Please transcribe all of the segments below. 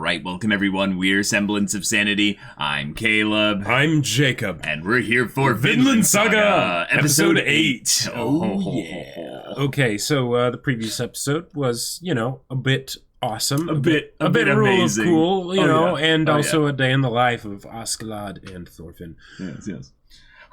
Alright, welcome everyone. We're Semblance of Sanity. I'm Caleb. I'm Jacob. And we're here for Vinland Saga, episode 8. Yeah. Okay, so the previous episode was, a bit awesome. A bit amazing. Cool, and also yeah. a day in the life of Askeladd and Thorfinn. Yes.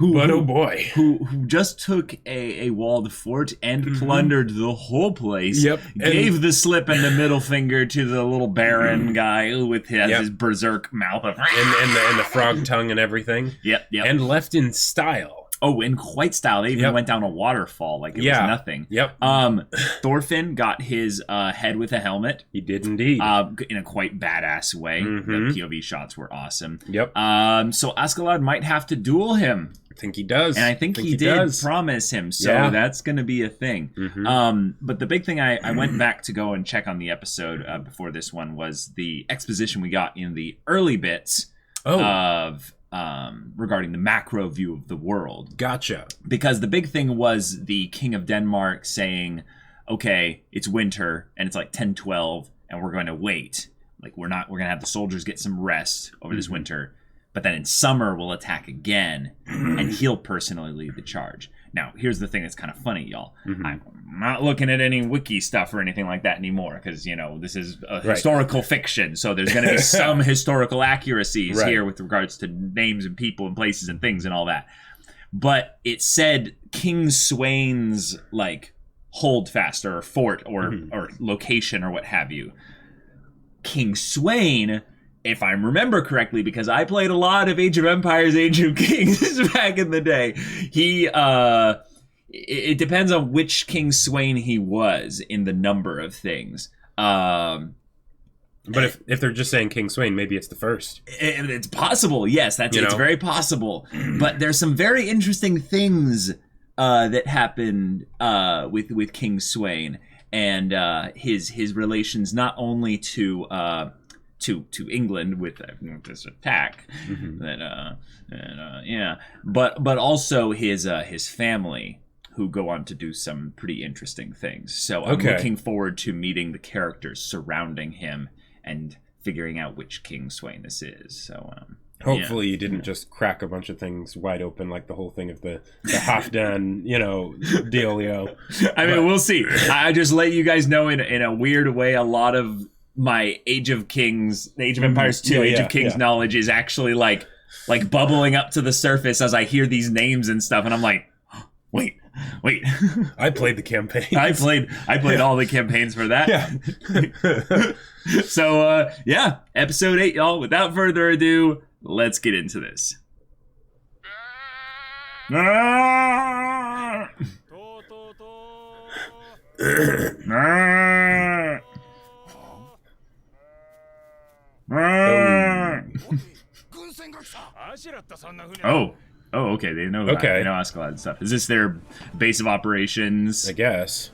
Oh boy. Who just took a walled fort and plundered the whole place. Yep. Gave the slip and the middle finger to the little baron guy with his berserk mouth of and the frog tongue and everything. Yep. And left in style. Oh, in quite style. They even went down a waterfall like it was nothing. Yep. Thorfinn got his head with a helmet. He did indeed. In a quite badass way. The POV shots were awesome. Yep. So Askeladd might have to duel him. I think he does. And I think he did promise him. So that's going to be a thing. But the big thing I went back to go and check on the episode before this one was the exposition we got in the early bits of regarding the macro view of the world. Gotcha. Because the big thing was the King of Denmark saying, okay, it's winter and it's like 10-12 and we're going to wait. Like we're going to have the soldiers get some rest over this winter. But then in summer, we'll attack again, and he'll personally lead the charge. Now, here's the thing that's kind of funny, y'all. I'm not looking at any wiki stuff or anything like that anymore, because, this is a historical fiction, so there's going to be some historical accuracies here with regards to names and people and places and things and all that. But it said King Sweyn's, holdfast or fort or location or what have you. King Sweyn, if I remember correctly, because I played a lot of Age of Empires, Age of Kings back in the day, it depends on which King Sweyn he was in the number of things. But if they're just saying King Sweyn, maybe it's the first. It's possible, yes, it's very possible. But there's some very interesting things that happened with King Sweyn and his relations not only to England with this attack, but also his family, who go on to do some pretty interesting things. So I'm looking forward to meeting the characters surrounding him and figuring out which King Sweyn this is. So hopefully you didn't just crack a bunch of things wide open, like the whole thing of the Halfdan, dealio. We'll see. I just let you guys know in a weird way, a lot of my Age of Empires 2, Age of Kings knowledge is actually like bubbling up to the surface as I hear these names and stuff, and I'm like, wait. I played the campaign. I played all the campaigns for that. Yeah. So episode 8, y'all. Without further ado, let's get into this. Oh, okay. They know that. They know Askeladd and stuff. Is this their base of operations? I guess.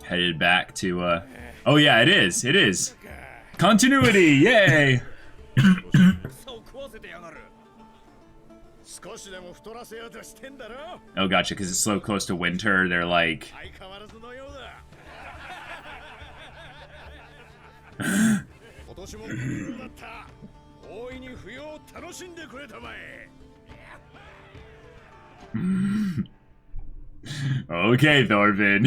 Headed back to, Oh, yeah, it is. It is. Continuity! Yay! Oh, gotcha, because it's so close to winter, they're like... Okay, Thorfinn.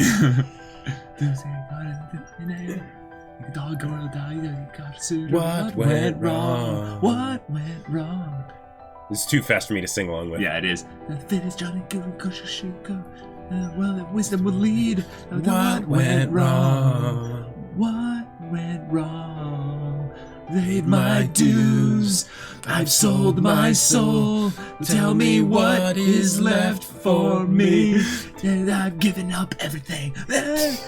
What went wrong? What went wrong? It's too fast for me to sing along with. Yeah, it is. Well, wisdom will lead. What went wrong? What went wrong? Paid my dues. I've sold my soul. Tell me what is left for me. And I've given up everything. Those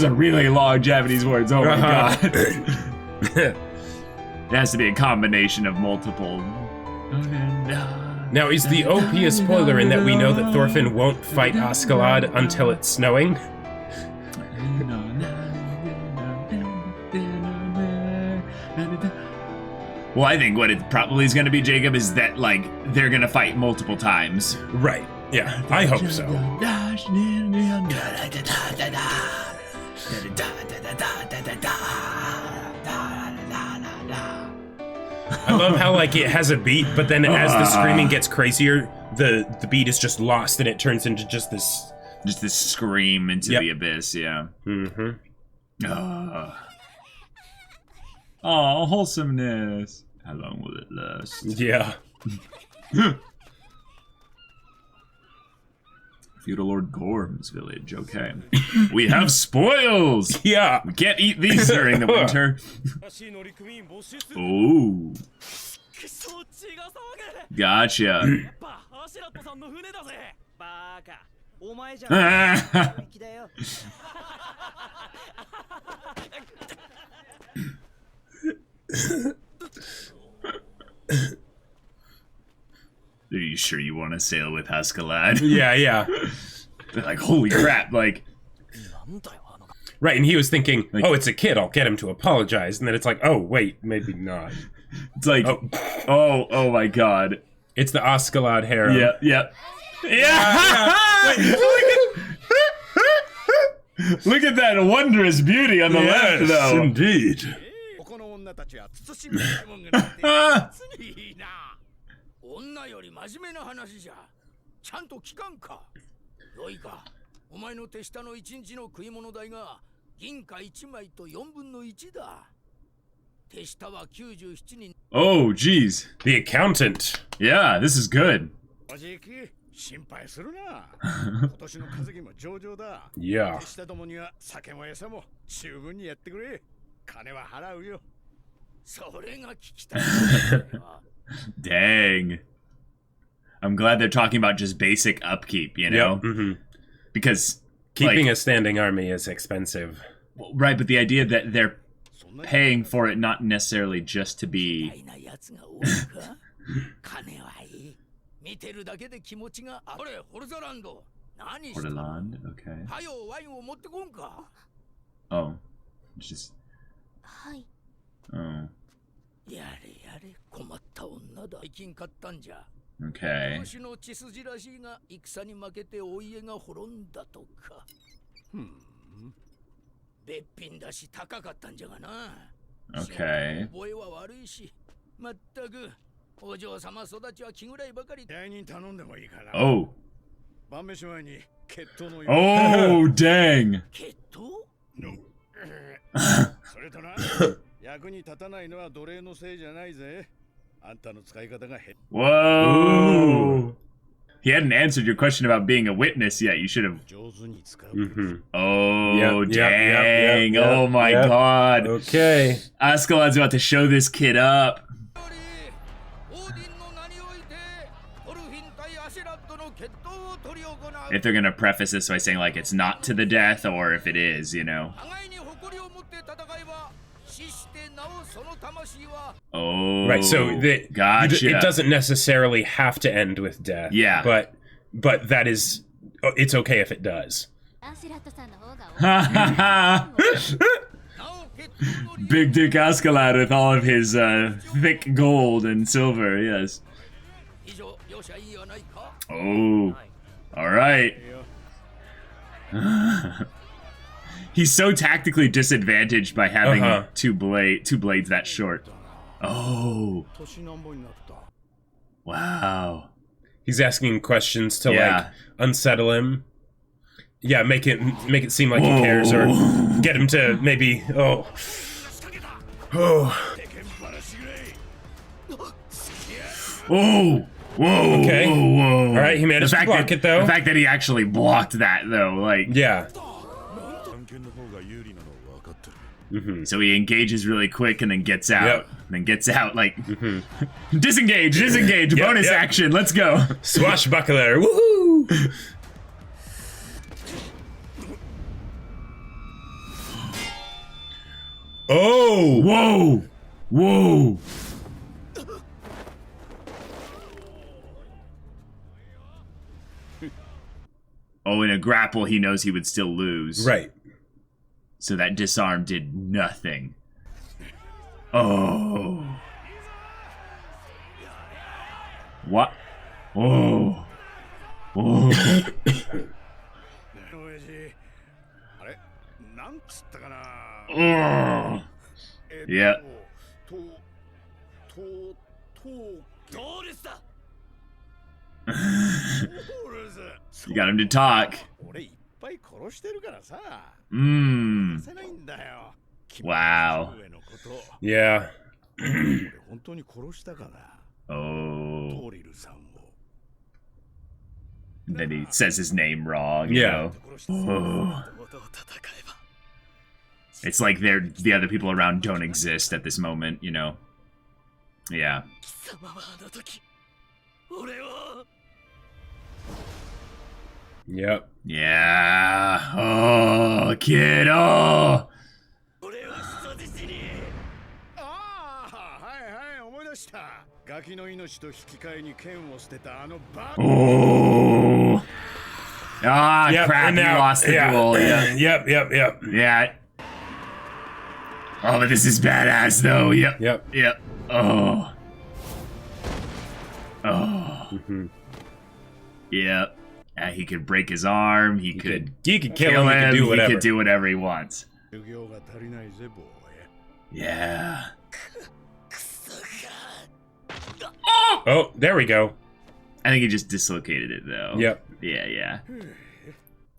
are really long Japanese words. Oh my god. It has to be a combination of multiple. Now, is the OP a spoiler in that we know that Thorfinn won't fight Askeladd until it's snowing? Well, I think what it probably is going to be, Jacob, is that, like, they're going to fight multiple times. Right. Yeah, I hope so. I love how, like, it has a beat, but then as the screaming gets crazier, the beat is just lost and it turns into just this scream into the abyss. Yeah. Oh, wholesomeness. How long will it last? Yeah. Feudal Lord Gorm's village. Okay. We have spoils. Yeah. We can't eat these during the winter. Ooh. Gotcha. Are you sure you want to sail with Askeladd? Yeah. They're like, holy crap, like... Right, and he was thinking, like, oh, it's a kid, I'll get him to apologize. And then it's like, oh, wait, maybe not. It's like, oh my god. It's the Askeladd harem. Yeah. Look at that wondrous beauty on the left, though. Indeed. Oh, geez. The accountant. Yeah, this is good. Yeah. Dang. I'm glad they're talking about just basic upkeep, you know? Yep. Because keeping a standing army is expensive. Right, but the idea that they're paying for it not necessarily just to be... Hordaland, okay. Oh. It's just... Oh. Okay. Okay. Oh. Oh, dang. Whoa. He hadn't answered your question about being a witness yet. You should have. Oh, dang. Oh, my God. Okay. Askeladd's about to show this kid up. If they're going to preface this by saying, like, it's not to the death, or if it is, you know. Oh, right, so gotcha. It doesn't necessarily have to end with death. Yeah. But that is... It's okay if it does. Big Dick Askeladd with all of his thick gold and silver, yes. Oh, alright. He's so tactically disadvantaged by having two blades that short. Oh. Wow. He's asking questions to like unsettle him. Yeah, make it seem like he cares, or get him to maybe Whoa. Okay. Whoa. All right, he managed to block it though. The fact that he actually blocked that though, like yeah. So he engages really quick and then gets out. Yep. And then gets out like disengage, bonus action, let's go. Swashbuckler, woohoo! Oh! Whoa! Oh, in a grapple, he knows he would still lose. Right. So that disarm did nothing. Oh. What? Oh. Oh. Oh. Yeah. You got him to talk. Wow. Yeah. Oh. And then he says his name wrong, you Yeah. know. Oh. It's like the other people around don't exist at this moment, you know. Yeah. Yep. Yeah. Oh, kid. Oh. Oh. Ah, Yep, crap, and he now- lost the duel. Yeah. Yep. Yeah. Oh, but this is badass, though. Yep. Yep. Oh. Oh. Yep. He could break his arm. He could kill him. He could do whatever. He could do whatever he wants. Yeah. Oh, there we go. I think he just dislocated it, though. Yep. Yeah.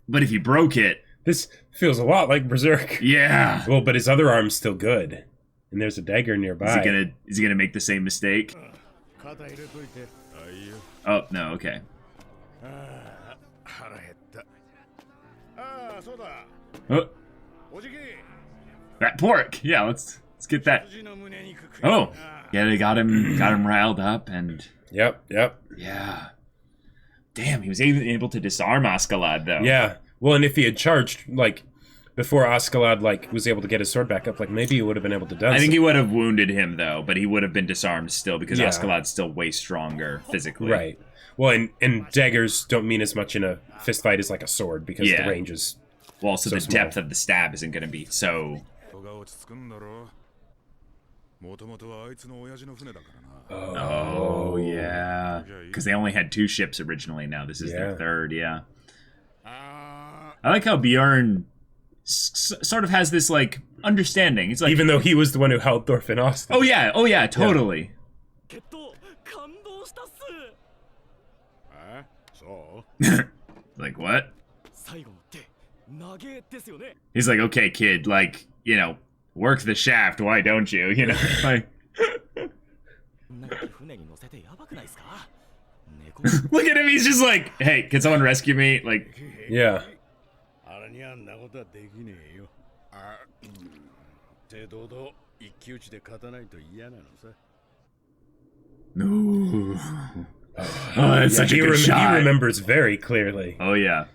But if he broke it... This feels a lot like Berserk. Yeah. Well, but his other arm's still good. And there's a dagger nearby. Is he gonna make the same mistake? Oh, no, okay. Oh. That pork! Yeah, let's get that. Oh! Yeah, they got him riled up, and... Yep. Yeah. Damn, he was even able to disarm Askeladd, though. Yeah. Well, and if he had charged, like, before Askeladd, like, was able to get his sword back up, like, maybe he would have been able to do I think he would have wounded him, though, but he would have been disarmed still, because Yeah. Askeladd's still way stronger physically. Right. Well, and daggers don't mean as much in a fist fight as, like, a sword, because the range is... Well, also so the small. depth of the stab isn't going to be so... Oh, yeah. Because they only had 2 ships originally. Now this is their 3rd, yeah. I like how Bjorn sort of has this, like, understanding. It's like... Even though he was the one who held Thorfinn hostage. Oh, yeah, totally. Like, what? He's like, okay, kid, like, you know, work the shaft, why don't you? You know, like... Look at him, he's just like, hey, can someone rescue me? Like... Yeah. No. Oh, that's such a good shot. He remembers very clearly. Oh, yeah.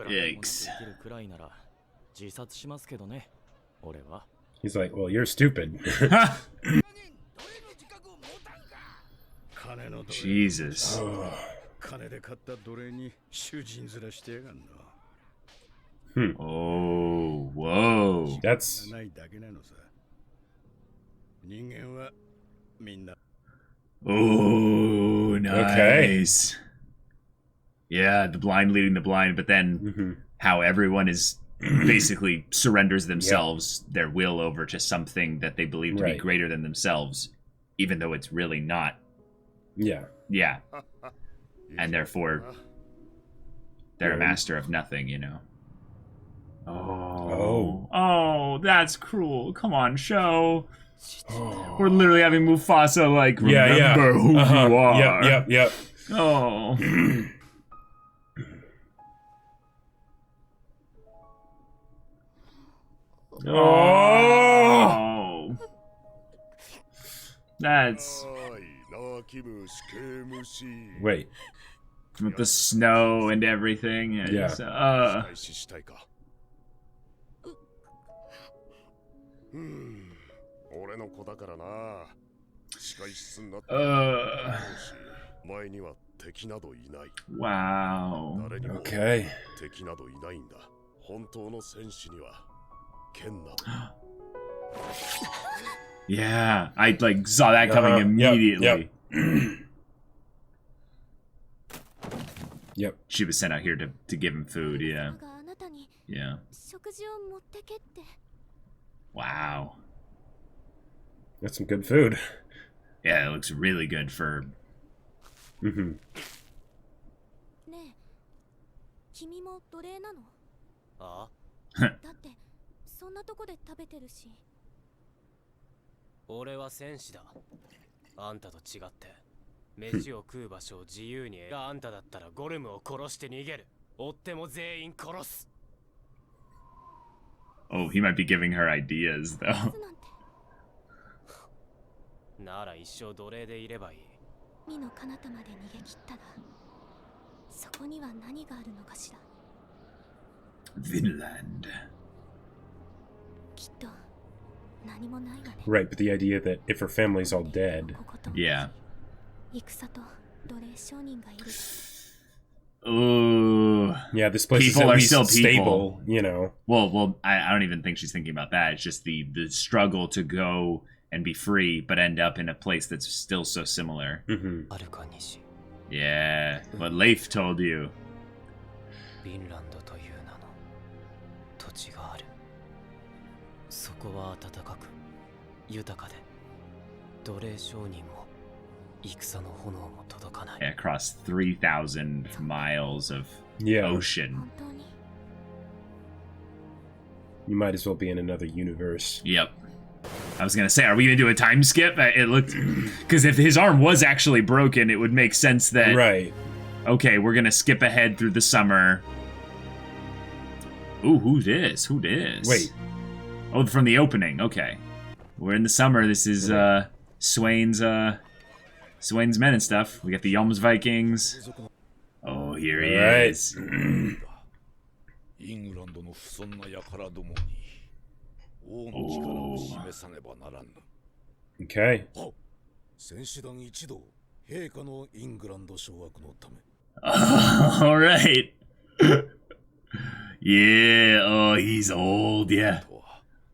Yikes. He's like, well, you're stupid. Jesus. Oh, whoa. That's... Oh, nice. Okay. Yeah, the blind leading the blind, but then how everyone is basically surrenders themselves, their will over to something that they believe to be greater than themselves, even though it's really not. Yeah. Yeah. And therefore, they're a master of nothing, you know. Oh, that's cruel. Come on, show. We're literally having Mufasa, like, remember who you are. Yep. Oh. Oh. That's... Wait. With the snow and everything. Yeah. Wow. Okay. Yeah, I like saw that coming immediately. Yep. She was sent out here to give him food, yeah. Yeah. Wow. That's some good food. Yeah, it looks really good for... Mm-hmm. Oh, he might be giving her ideas, though. Vinland. Right, but the idea that if her family's all dead... Yeah. Ooh. Yeah, this place people is at are least still stable, you know. Well, I don't even think she's thinking about that. It's just the struggle to go and be free, but end up in a place that's still so similar. Mm-hmm. Yeah, what Leif told you. Yeah, across 3,000 miles of ocean. You might as well be in another universe. Yep. I was gonna say, are we gonna do a time skip? It looked... Because if his arm was actually broken, it would make sense that... Right. Okay, we're gonna skip ahead through the summer. Ooh, who this? Who this? Wait. Oh, from the opening. Okay. We're in the summer. This is Swain's men and stuff. We got the Yelms Vikings. Oh, here he is. Oh. Okay. All right. Yeah. Oh, he's old. Yeah.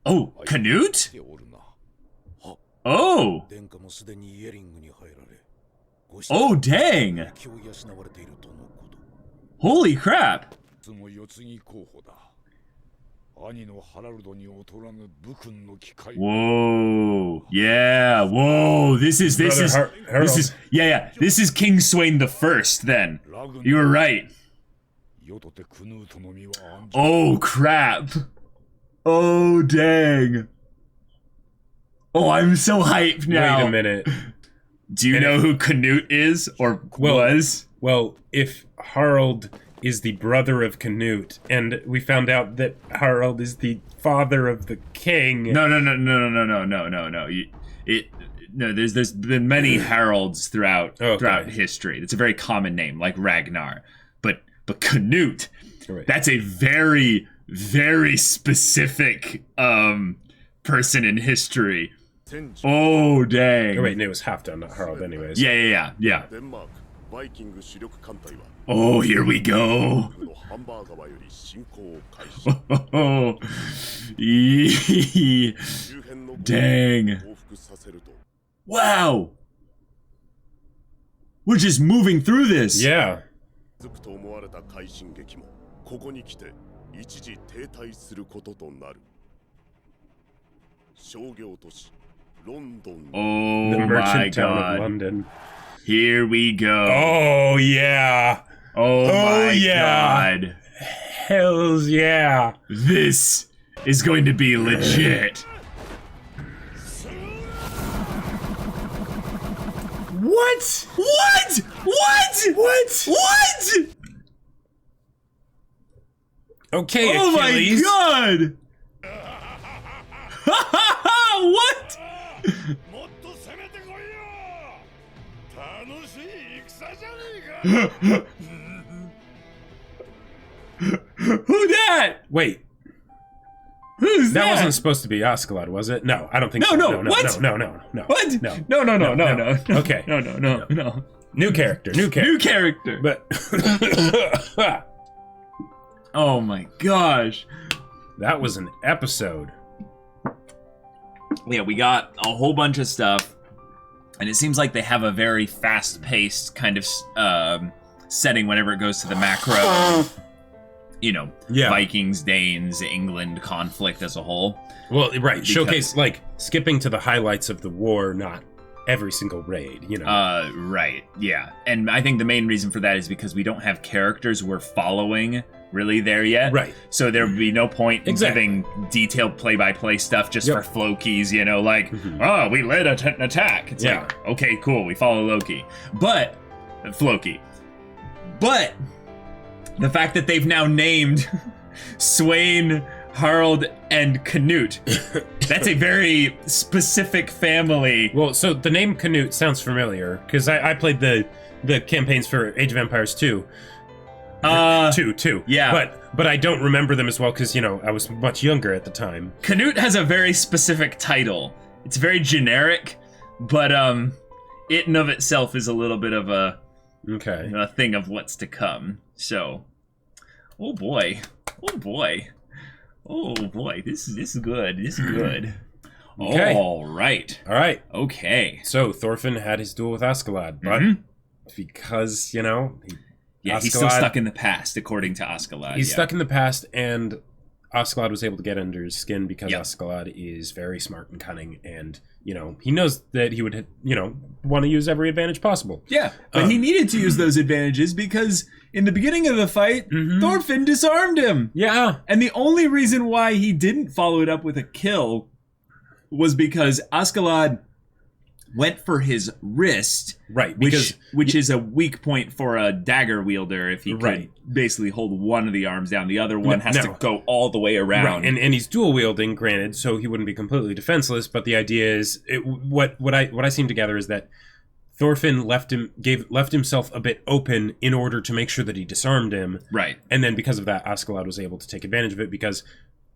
Oh, Canute? Oh. Oh, dang. Holy crap. Whoa. Yeah. Whoa. This is yeah. This is King Swain the First then. You were right. Oh, crap. Oh, dang. Oh, I'm so hyped now. Wait a minute. Do you know who Canute is, or was? Well, if Harald is the brother of Canute, and we found out that Harald is the father of the king... No. There's been many Haralds throughout history. It's a very common name, like Ragnar. But Canute, right. That's a very, very specific person in history. Oh, dang. Oh, wait, no, it was Halfdan, not Harald anyways. Yeah. Oh, here we go. Oh, dang. Wow. We're just moving through this. Yeah. Oh, the merchant my town God. of London. Here we go. Oh, yeah. Oh my God. Hells yeah. This is going to be legit. What? Okay, oh Achilles. My God. What? Who that? Wait. Who's that? That wasn't supposed to be Askeladd, was it? No, I don't think No, so. no, what? No. What? No. Okay. No. New character. But oh my gosh. That was an episode. Yeah, we got a whole bunch of stuff, and it seems like they have a very fast-paced kind of setting whenever it goes to the macro. You know, Vikings, Danes, England conflict as a whole. Well, right. Showcase, like, skipping to the highlights of the war, not every single raid, you know. Right, yeah. And I think the main reason for that is because we don't have characters we're following really there yet. Right. So there would be no point in giving detailed play-by-play stuff just for Floki's, you know, like, oh, we led an attack. It's like, okay, cool, we follow Loki. But, Floki. But, the fact that they've now named Swain, Harald, and Canute, that's a very specific family. Well, so the name Canute sounds familiar, because I played the campaigns for Age of Empires 2. Two. Yeah. But I don't remember them as well, because, you know, I was much younger at the time. Canute has a very specific title. It's very generic, but it in of itself is a little bit of a thing of what's to come. So, oh boy, this is good. Okay. All right. Okay. So Thorfinn had his duel with Askeladd, but because, you know, he's still stuck in the past, according to Askeladd. He's stuck in the past, and Askeladd was able to get under his skin because Askeladd is very smart and cunning, and, you know, he knows that he would, you know, want to use every advantage possible. Yeah, but he needed to use those advantages because in the beginning of the fight, Thorfinn disarmed him. Yeah. And the only reason why he didn't follow it up with a kill was because Askeladd went for his wrist, right? Which is a weak point for a dagger wielder. If he could basically hold one of the arms down, the other one has to go all the way around. Right. And he's dual wielding, granted, so he wouldn't be completely defenseless. But the idea is, what I seem to gather is that Thorfinn left himself a bit open in order to make sure that he disarmed him. Right. And then because of that, Askeladd was able to take advantage of it because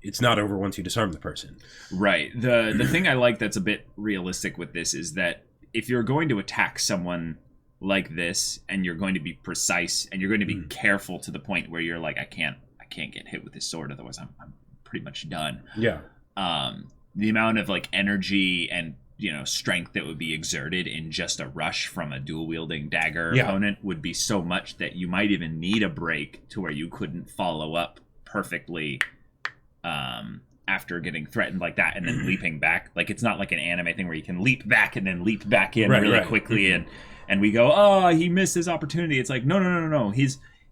it's not over once you disarm the person. Right. The thing I like that's a bit realistic with this is that if you're going to attack someone like this and you're going to be precise and you're going to be careful to the point where you're like, I can't get hit with this sword, otherwise I'm pretty much done. Yeah. The amount of like energy and, you know, strength that would be exerted in just a rush from a dual wielding dagger opponent would be so much that you might even need a break to where you couldn't follow up perfectly after getting threatened like that and then leaping back. Like, it's not like an anime thing where you can leap back and then leap back in really quickly and we go, oh, he missed his opportunity. It's like, no.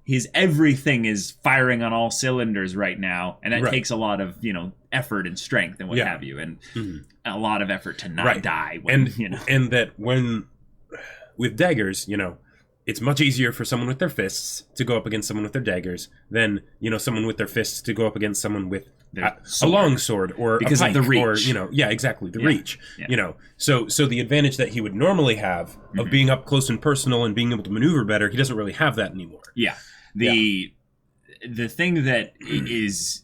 His everything is firing on all cylinders right now, and that takes a lot of, you know, effort and strength and what have you, and a lot of effort to not die. When, and, you know. And that when, with daggers, you know, it's much easier for someone with their fists to go up against someone with their daggers than, you know, someone with their fists to go up against someone with a long sword or because a pike, of the reach. Or, you know, the reach. Yeah. You know, so the advantage that he would normally have of being up close and personal and being able to maneuver better, he doesn't really have that anymore. Yeah. The thing that is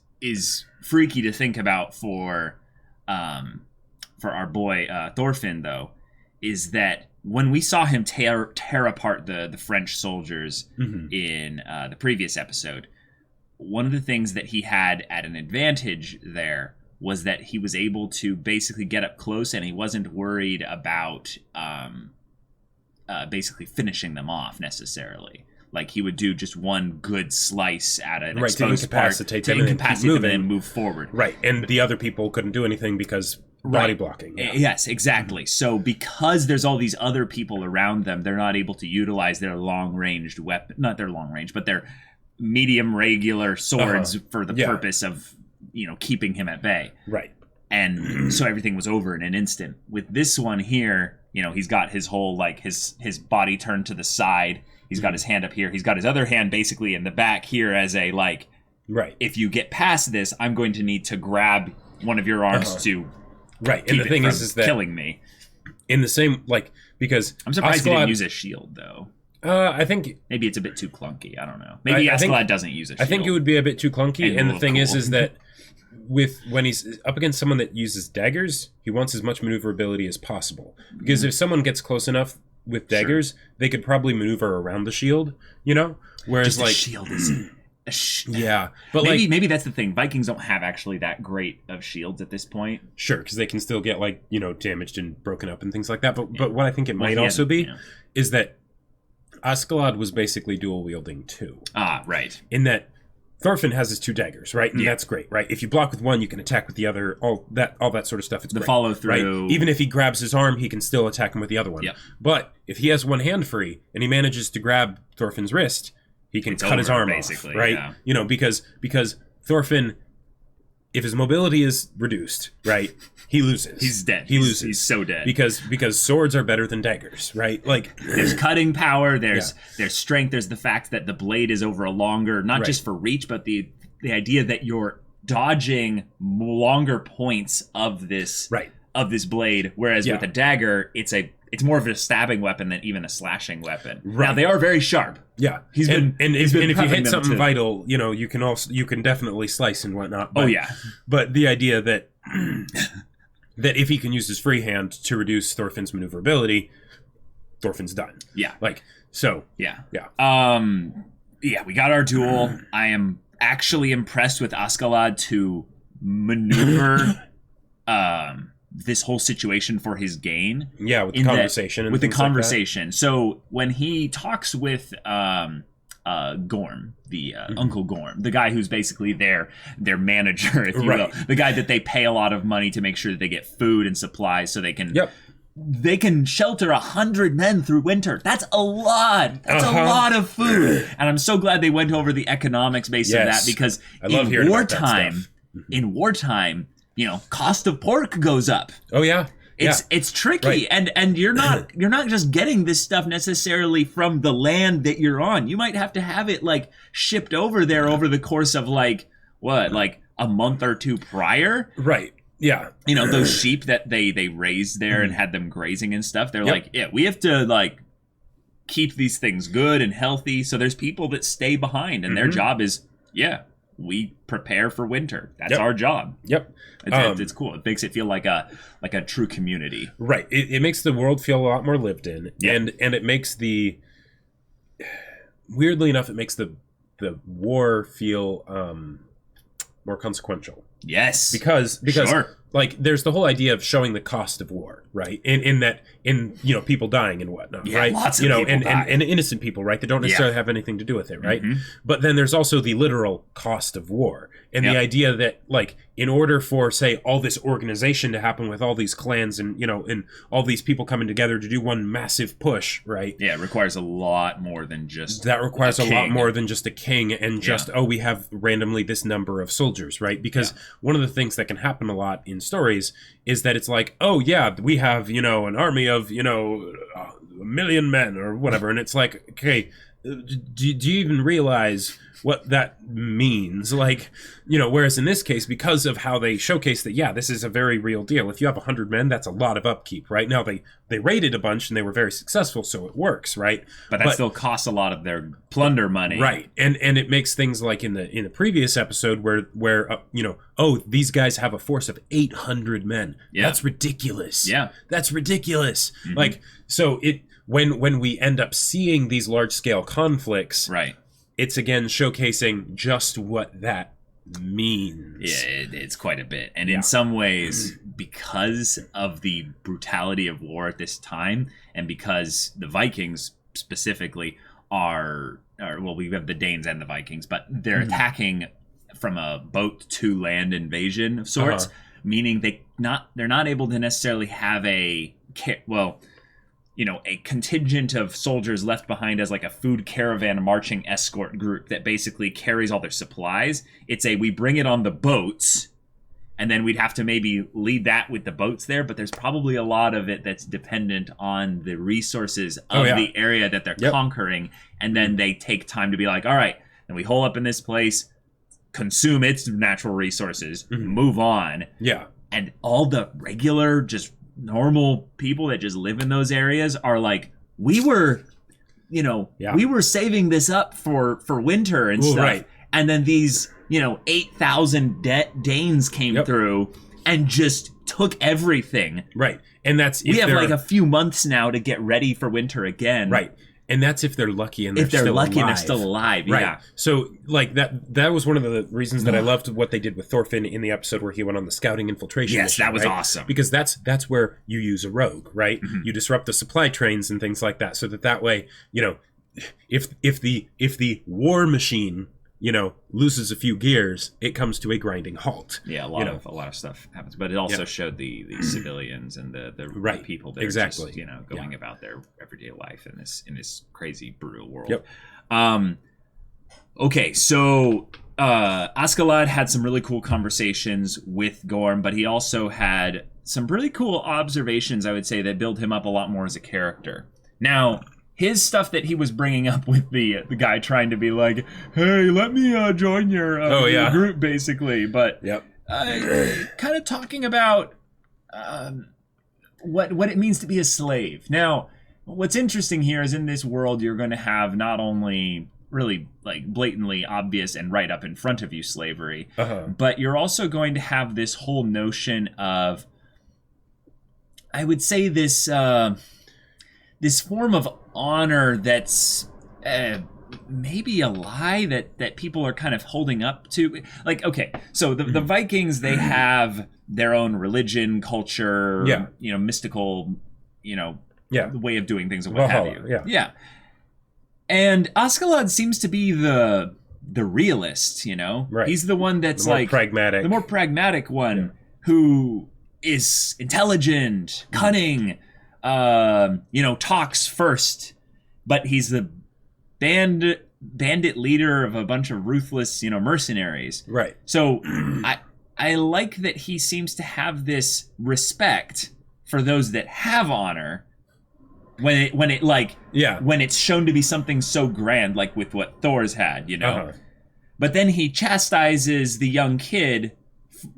freaky to think about for our boy Thorfinn, though, is that when we saw him tear apart the French soldiers in the previous episode, one of the things that he had at an advantage there was that he was able to basically get up close and he wasn't worried about basically finishing them off necessarily. Like, he would do just one good slice at an exposed part to incapacitate them and move forward. Right, and the other people couldn't do anything because body blocking. Yeah. Yes, exactly. So because there's all these other people around them, they're not able to utilize their long-ranged weapon, not their long-range, but their medium regular swords for the purpose of, you know, keeping him at bay. Right. And so everything was over in an instant. With this one here, you know, he's got his whole, like, his body turned to the side. He's got his hand up here. He's got his other hand basically in the back here as a, like, if you get past this, I'm going to need to grab one of your arms to and the thing is that killing me. In the same, like, because I'm surprised he didn't use a shield, though. I think maybe it's a bit too clunky. I don't know. Maybe Askeladd doesn't use a shield. I think it would be a bit too clunky. And the thing is that when he's up against someone that uses daggers, he wants as much maneuverability as possible. Because if someone gets close enough, daggers, they could probably maneuver around the shield, you know? Whereas Just like a shield is yeah, but maybe that's the thing. Vikings don't have actually that great of shields at this point. Sure, because they can still get like, you know, damaged and broken up and things like that. But what I think it might also be is that Askeladd was basically dual wielding too. Ah, right. In that Thorfinn has his 2 daggers, right? And that's great, right? If you block with one, you can attack with the other. All that sort of stuff. It's the great, follow through. Right? Even if he grabs his arm, he can still attack him with the other one. Yep. But if he has one hand free and he manages to grab Thorfinn's wrist, he can cut his arm basically, off, right? Yeah. You know, because Thorfinn, if his mobility is reduced, right, he loses. He's dead. He loses. He's so dead. Because swords are better than daggers, right? Like there's cutting power, there's strength, there's the fact that the blade is over a longer, not just for reach, but the idea that you're dodging longer points of this blade, whereas with a dagger, it's more of a stabbing weapon than even a slashing weapon. Right. Now they are very sharp. Yeah, if you hit something vital, you know, you can definitely slice and whatnot. But, but the idea that that if he can use his free hand to reduce Thorfinn's maneuverability, Thorfinn's done. Yeah, like so. Yeah. We got our duel. I am actually impressed with Askeladd to maneuver this whole situation for his gain. Yeah, with the conversation. With the conversation. Like so when he talks with Gorm, the Uncle Gorm, the guy who's basically their manager, if you will, the guy that they pay a lot of money to make sure that they get food and supplies so they can they can shelter 100 men through winter. That's a lot. That's a lot of food. And I'm so glad they went over the economics base of that, because in wartime, you know, cost of pork goes up. Oh yeah. It's tricky, and you're not just getting this stuff necessarily from the land that you're on. You might have to have it like shipped over there over the course of like a month or two prior. Right. Yeah. You know, those sheep that they raised there and had them grazing and stuff. They're like, we have to like keep these things good and healthy. So there's people that stay behind, and their job is we prepare for winter. That's our job. Yep. It's cool. It makes it feel like a true community. Right. It makes the world feel a lot more lived in. Yeah. And it makes weirdly enough, it makes the war feel more consequential. Yes. Because like there's the whole idea of showing the cost of war, right? In you know, people dying and whatnot, right? Lots of people and innocent people, right? That don't necessarily have anything to do with it, right? But then there's also the literal cost of war, and the idea that like in order for say all this organization to happen with all these clans and you know and all these people coming together to do one massive push, right? Yeah, it requires a lot more than just that. Requires a lot more than just a king and just we have randomly this number of soldiers, right? Because one of the things that can happen a lot in stories is that it's like, oh yeah, we have, you know, an army of, you know, 1 million men or whatever, and it's like, okay, do you even realize what that means? Like, you know, whereas in this case, because of how they showcase that, this is a very real deal. If you have 100 men, that's a lot of upkeep, right? Now they raided a bunch and they were very successul, so it works, right? But that still costs a lot of their plunder money, right? And it makes things like in the previous episode where you know, oh, these guys have a force of 800 men. That's ridiculous. That's ridiculous. Like, so when we end up seeing these large scale conflicts, right? It's again showcasing just what that means. Yeah, it's quite a bit. And in some ways, because of the brutality of war at this time, and because the Vikings specifically are well, we have the Danes and the Vikings, but they're attacking from a boat to land invasion of sorts, meaning they're not able to necessarily have a contingent of soldiers left behind as like a food caravan marching escort group that basically carries all their supplies. It's we bring it on the boats, and then we'd have to maybe lead that with the boats there, but there's probably a lot of it that's dependent on the resources of the area that they're conquering, and then they take time to be like, all right, then we hole up in this place, consume its natural resources, move on. Yeah. And all the regular, just normal people that just live in those areas are like, we were saving this up for winter and stuff. Right. And then these, 8,000 Danes came through and just took everything. Right. And that's if we have they're- like a few months now to get ready for winter again. right. And that's if they're lucky and If they're still lucky alive. and they're still alive, Right. yeah. So, like, that was one of the reasons that I loved what they did with Thorfinn in the episode where he went on the scouting infiltration Yes, mission, that was right? awesome. Because that's where you use a rogue, right? Mm-hmm. You disrupt the supply trains and things like that, so that way, you know, if the war machine, you know, loses a few gears, it comes to a grinding halt. Yeah, a lot of stuff happens, but it also showed the civilians and the Right. people that are Exactly. just, you know, going about their everyday life in this crazy brutal world. Yep. Okay, so Askeladd had some really cool conversations with Gorm, but he also had some really cool observations, I would say, that build him up a lot more as a character. Now, his stuff that he was bringing up with the guy trying to be like, hey, let me join your group, basically. But Yep. kind of talking about what it means to be a slave. Now, what's interesting here is in this world, you're going to have not only really like blatantly obvious and right up in front of you slavery, but you're also going to have this whole notion of, I would say, this form of honor that's maybe a lie that people are kind of holding up to. Like, okay, so the Vikings, they have their own religion, culture, you know, mystical, you know, way of doing things and what have you. Yeah. And Askeladd seems to be the realist, you know? Right. He's the one that's the more like pragmatic. the more pragmatic one who is intelligent, cunning, you know, talks first, but he's the bandit leader of a bunch of ruthless, you know, mercenaries. Right. So I like that he seems to have this respect for those that have honor when it's shown to be something so grand, like with what Thor's had, you know. But then he chastises the young kid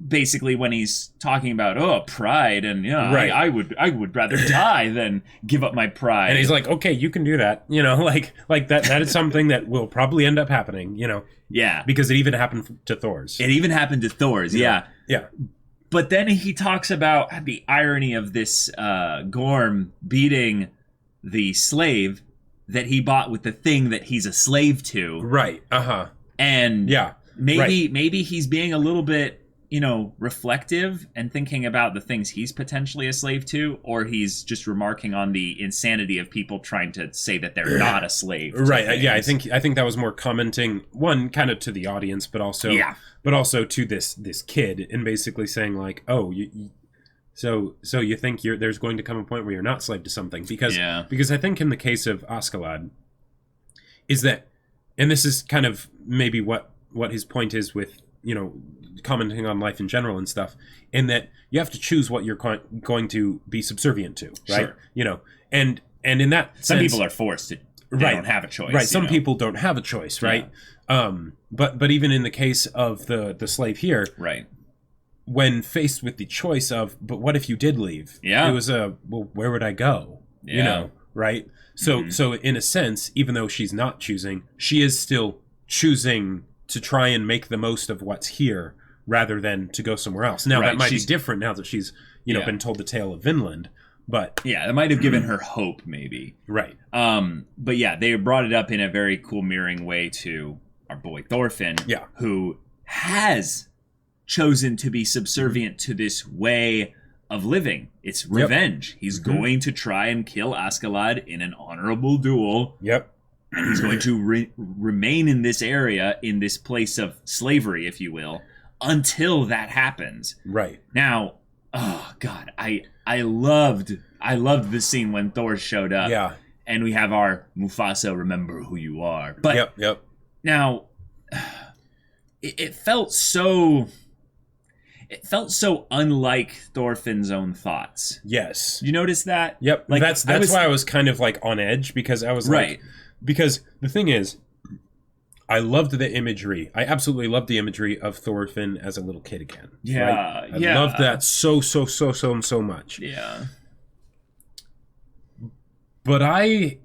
basically when he's talking about pride and I would rather die than give up my pride. And he's like, okay, you can do that, you know, like that is something that will probably end up happening, you know. Yeah, because it even happened to Thor's. Yeah. Yeah. But then he talks about the irony of this Gorm beating the slave that he bought with the thing that he's a slave to. Right. And maybe right. he's being a little bit, you know, reflective and thinking about the things he's potentially a slave to, or he's just remarking on the insanity of people trying to say that they're not a slave. Right. Yeah. I think that was more commenting, one, kind of to the audience, but also to this kid, and basically saying like, oh, so you think there's going to come a point where you're not slave to something, because I think in the case of Askeladd is that, and this is kind of maybe what his point is with, you know, commenting on life in general and stuff, in that you have to choose what you're going to be subservient to, right? Sure. You know, and in that some sense, people are forced to, they don't have a choice, right? Some people don't have a choice, right? But even in the case of the slave here, right, when faced with the choice of, but what if you did leave? It was well, where would I go? You know, right? So in a sense, even though she's not choosing, she is still choosing to try and make the most of what's here rather than to go somewhere else. Now that might be different now that she's, you know, been told the tale of Vinland, but it might have given her hope, maybe. Right. But yeah, they brought it up in a very cool mirroring way to our boy Thorfinn, who has chosen to be subservient to this way of living. It's revenge. He's going to try and kill Askeladd in an honorable duel. And he's going to remain in this area, in this place of slavery, if you will, until that happens. Right. Now, oh God, I loved the scene when Thor showed up. Yeah. And we have our Mufasa, remember who you are. But now, it felt so unlike Thorfinn's own thoughts. Yes. Did you notice that? Yep. Like, that's why I was kind of like on edge, because I was like, because the thing is, I loved the imagery. I absolutely loved the imagery of Thorfinn as a little kid again. Yeah. Right? I loved that so much. Yeah. But I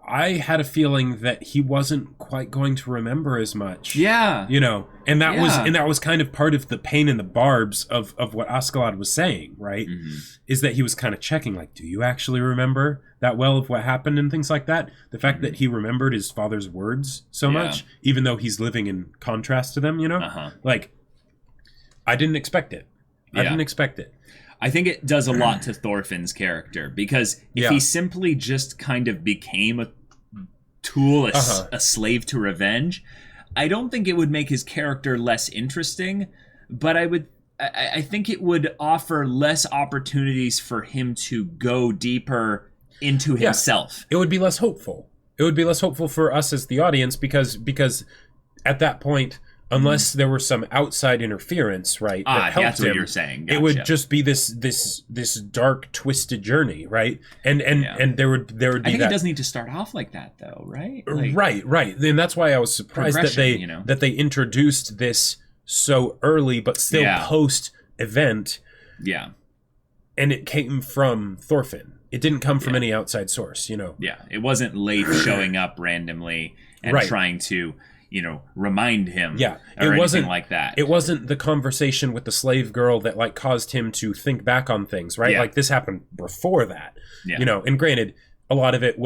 I had a feeling that he wasn't quite going to remember as much. Yeah. You know, and that Yeah. was kind of part of the pain in the barbs of what Askeladd was saying, right? Mm-hmm. Is that he was kind of checking, like, do you actually remember that well of what happened and things like that? The fact that he remembered his father's words so much, even though he's living in contrast to them, you know? Like, I didn't expect it. I didn't expect it. I think it does a lot to Thorfinn's character, because if he simply just kind of became a tool, a slave to revenge, I don't think it would make his character less interesting, but I think it would offer less opportunities for him to go deeper into himself. It would be less hopeful. It would be less hopeful for us as the audience because at that point, unless there were some outside interference, right? That helped that's him, what you're saying. Gotcha. It would just be this dark, twisted journey, right? And there would be I think that. it does need to start off like that, though, right? Right. And that's why I was surprised that they introduced this so early, but still post event. Yeah. And it came from Thorfinn. It didn't come from any outside source, you know. Yeah, it wasn't Leif showing up randomly and trying to, remind him. Yeah, it wasn't like that. It wasn't the conversation with the slave girl that like caused him to think back on things, right? Yeah. Like this happened before that, And granted, a lot of it,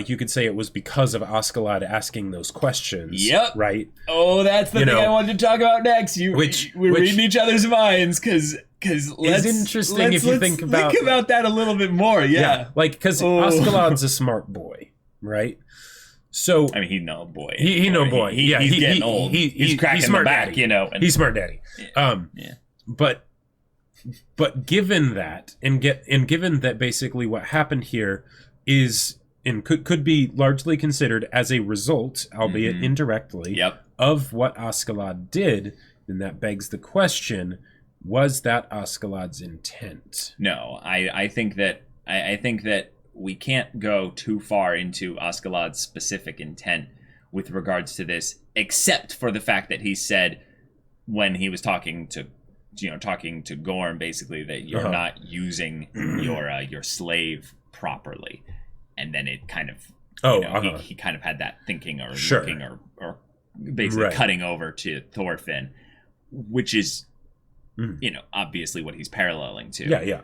you could say it was because of Askeladd asking those questions. Yep. Right. Oh, that's the thing I wanted to talk about next. We're reading each other's minds because it's interesting if you think about that a little bit more. Yeah. Like because Askeladd's a smart boy, right? So I mean, he's no boy. He no boy. He's getting old. He's cracking he's smart the back, daddy. And, he's smart daddy. But given that, and given that basically what happened here is and could be largely considered as a result, albeit indirectly, of what Askeladd did, then that begs the question: was that Askeladd's intent? No, I think that we can't go too far into Askeladd's specific intent with regards to this, except for the fact that he said when he was talking to Gorm, basically, that you're not using your slave properly, and then it kind of he kind of had that thinking or looking or basically cutting over to Thorfinn, which is obviously what he's paralleling to.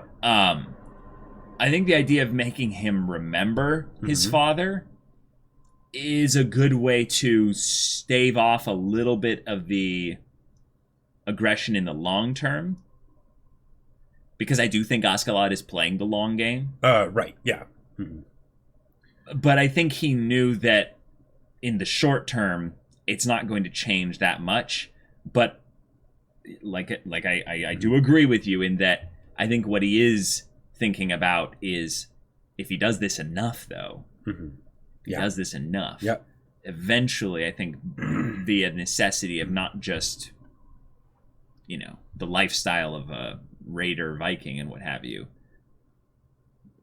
I think the idea of making him remember his father is a good way to stave off a little bit of the aggression in the long term, because I do think Askeladd is playing the long game. Right, yeah. But I think he knew that in the short term, it's not going to change that much. But I do agree with you in that I think what he is thinking about is if he does this enough, though, does this enough, eventually, I think via necessity of not just, the lifestyle of a raider Viking and what have you,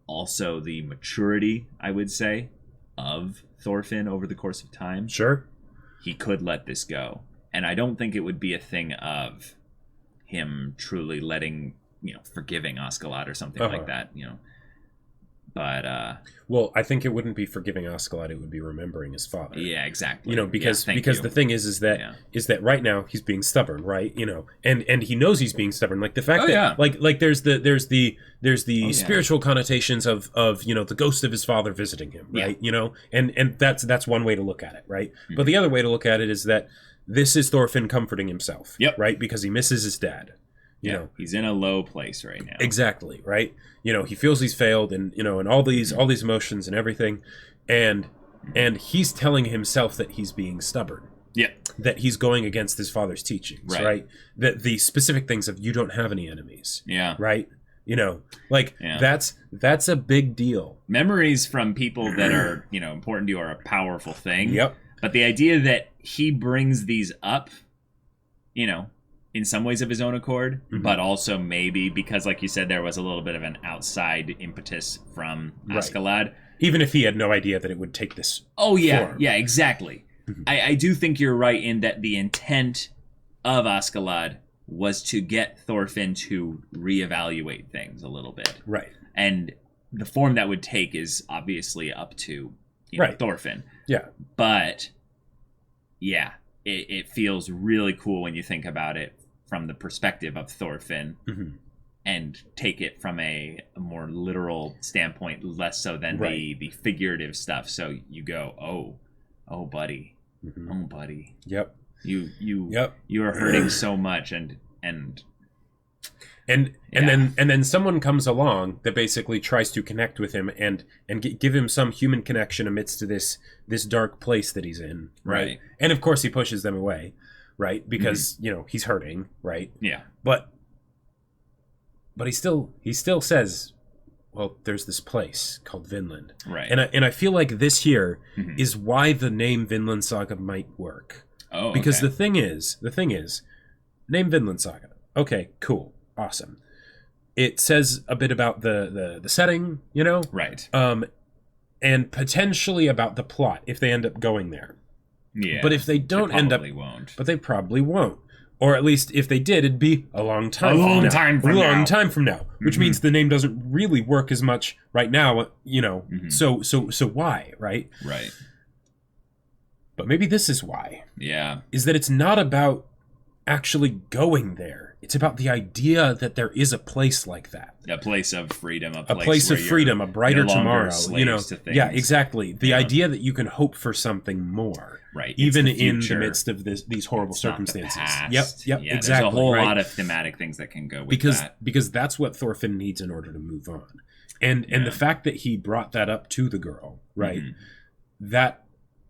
also the maturity, I would say, of Thorfinn over the course of time. Sure. He could let this go. And I don't think it would be a thing of him truly forgiving Askeladd or something like that, But well, I think it wouldn't be forgiving Askeladd; it would be remembering his father. Yeah, exactly. Because the thing is that right now he's being stubborn, right? And he knows he's being stubborn. Like the fact that like there's the spiritual connotations of the ghost of his father visiting him, right? And that's one way to look at it, right? But the other way to look at it is that this is Thorfinn comforting himself, right? Because he misses his dad. He's in a low place right now. Exactly, right? He feels he's failed, and and all these emotions and everything, and he's telling himself that he's being stubborn. Yeah. That he's going against his father's teachings, right? That the specific things of you don't have any enemies. Yeah. Right? That's a big deal. Memories from people that are, important to you are a powerful thing. Yep. But the idea that he brings these up, in some ways of his own accord, but also maybe because, like you said, there was a little bit of an outside impetus from Askeladd. Even if he had no idea that it would take this form. Yeah, exactly. I do think you're right in that the intent of Askeladd was to get Thorfinn to reevaluate things a little bit. Right. And the form that would take is obviously up to Thorfinn. Yeah. But yeah, it feels really cool when you think about it from the perspective of Thorfinn, and take it from a more literal standpoint, less so than the figurative stuff. So you go, oh buddy, oh buddy, yep, you are hurting so much, and then someone comes along that basically tries to connect with him and give him some human connection amidst this dark place that he's in, right? And of course he pushes them away, right? Because he's hurting, right? Yeah. But he still says, well, there's this place called Vinland, right? And I feel like this here is why the name Vinland Saga might work. Oh, because the thing is, name Vinland Saga. Okay, cool. Awesome. It says a bit about the setting, right? And potentially about the plot if they end up going there. Yeah. But if they don't end up, won't. But they probably won't. Or at least if they did, it'd be a long time. time from now. Which means the name doesn't really work as much right now. So why, right? Right. But maybe this is why. Yeah. Is that it's not about actually going there. It's about the idea that there is a place like that. A place of freedom, a place of freedom, a brighter tomorrow. Yeah, exactly. The idea that you can hope for something more. Right. Even in the midst of these horrible circumstances. Yep, yeah, exactly. There's a whole lot of thematic things that can go with that. Because that's what Thorfinn needs in order to move on. And the fact that he brought that up to the girl, right? That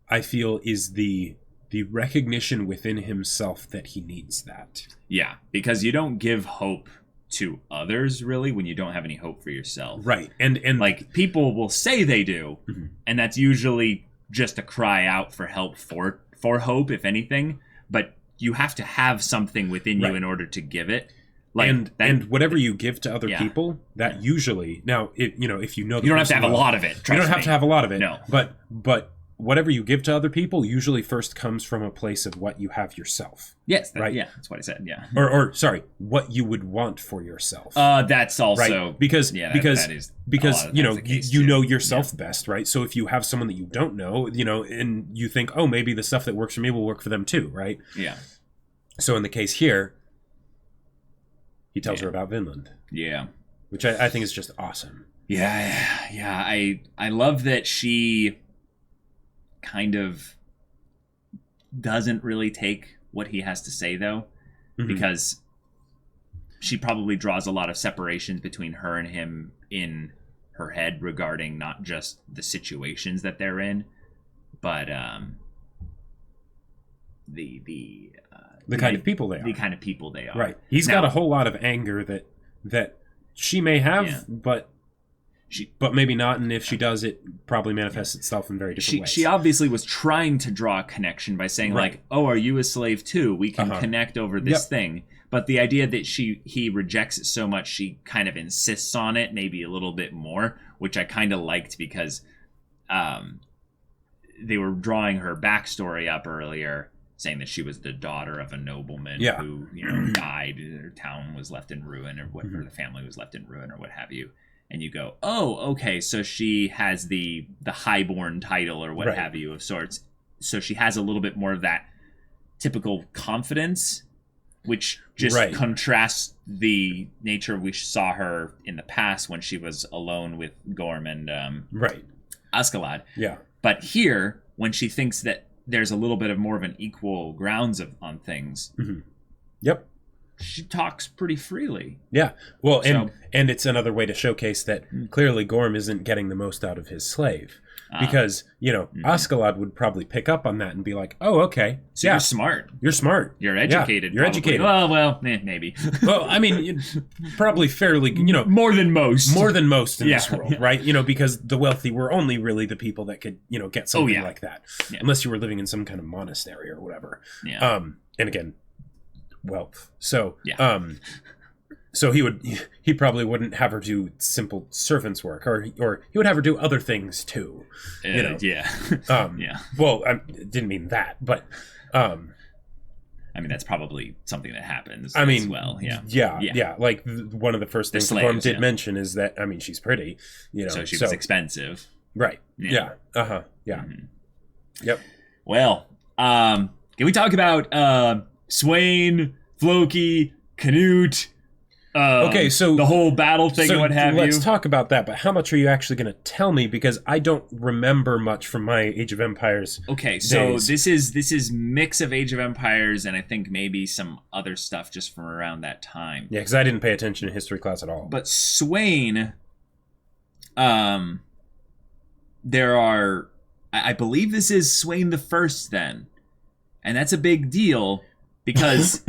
I feel is the recognition within himself that he needs that. Yeah, because you don't give hope to others really when you don't have any hope for yourself. Right. And like people will say they do, and that's usually just a cry out for help for hope, if anything, but you have to have something within you in order to give it. Like and whatever you give to other people, that usually now if you know you don't have to have a lot of it. You don't have to have a lot of it. No. But whatever you give to other people usually first comes from a place of what you have yourself. Yes, right. Yeah, that's what I said. Yeah. Or sorry, what you would want for yourself. That's also right. Because you know yourself best, right? So if you have someone that you don't know, and you think, oh, maybe the stuff that works for me will work for them too, right? Yeah. So in the case here, he tells her about Vinland. Yeah. Which I think is just awesome. Yeah. I love that she kind of doesn't really take what he has to say though, because she probably draws a lot of separations between her and him in her head regarding not just the situations that they're in, but the kind of people they are. The kind of people they are. Right. He's got a whole lot of anger that she may have, but maybe not, and if she does, it probably manifests itself in very different ways. She obviously was trying to draw a connection by saying, like, oh, are you a slave too? We can connect over this thing. But the idea that he rejects it so much, she kind of insists on it, maybe a little bit more, which I kind of liked because they were drawing her backstory up earlier, saying that she was the daughter of a nobleman who died. Her town was left in ruin, or the family was left in ruin, or what have you. And you go, oh, okay, so she has the highborn title or what have you of sorts. So she has a little bit more of that typical confidence, which just contrasts the nature we saw her in the past when she was alone with Gorm and Askeladd. Yeah. But here, when she thinks that there's a little bit of more of an equal grounds on things, yep, she talks pretty freely. Yeah. Well, and it's another way to showcase that clearly Gorm isn't getting the most out of his slave. Because, Askeladd would probably pick up on that and be like, oh, okay. So you're smart. You're smart. You're educated. You're educated. Well, maybe. Well, I mean, probably fairly, more than most. More than most in this world, right? Because the wealthy were only really the people that could, get something like that. Yeah. Unless you were living in some kind of monastery or whatever. Yeah. And again, wealth. So, so he probably wouldn't have her do simple servant's work, or he would have her do other things too. Well, I didn't mean that, but I mean that's probably something that happens. As well, yeah. Like one of the first things Gorm did mention is that she's pretty, so she was expensive, right? Yeah. Yeah. Yep. Well, can we talk about Swain, Floki, Canute? Okay, so the whole battle thing and what have you. Let's talk about that, but how much are you actually going to tell me? Because I don't remember much from my Age of Empires. Okay, so days. this is mix of Age of Empires and I think maybe some other stuff just from around that time. Yeah, because I didn't pay attention in history class at all. But Swain, there are, I believe this is Swain the First then, and that's a big deal because.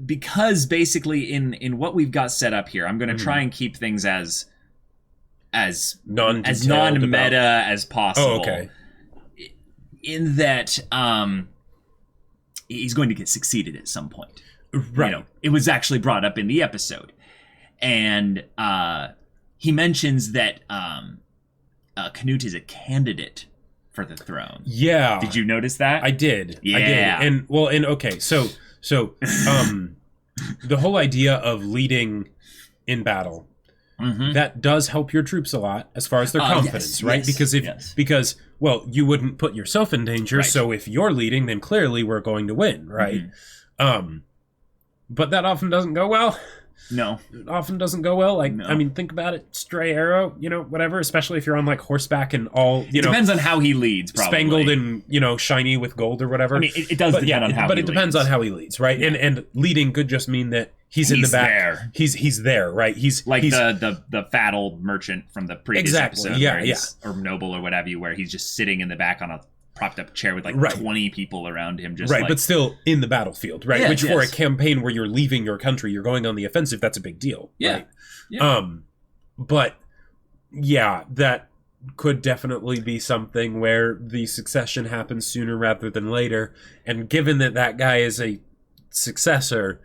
Because basically in what we've got set up here, I'm going to try and keep things as non-meta as possible. Oh, okay. In that he's going to get succeeded at some point. Right. You know, it was actually brought up in the episode. And he mentions that Canute is a candidate for the throne. Yeah. Did you notice that? I did. Yeah. I did. And okay, so the whole idea of leading in battle, that does help your troops a lot as far as their confidence, yes, right? Yes, because well, you wouldn't put yourself in danger, right. So if you're leading, then clearly we're going to win, right? But that often doesn't go well. No. It often doesn't go well. Like, No. I mean, think about it. Stray arrow, whatever, especially if you're on like horseback and all, It depends on how he leads, probably. Spangled and, shiny with gold or whatever. I mean, it does depend on how he leads. But it depends on how he leads, right? Yeah. And leading could just mean that he's in the back. There. He's there, right? He's like the fat old merchant from the previous episode. Yeah. Or noble or whatever, where he's just sitting in the back on a propped up chair with like right. 20 people around him. Just right, like, but still in the battlefield, right? Yeah, Which for a campaign where you're leaving your country, you're going on the offensive, that's a big deal. Yeah. Right? Yeah. But yeah, that could definitely be something where the succession happens sooner rather than later. And given that that guy is a successor,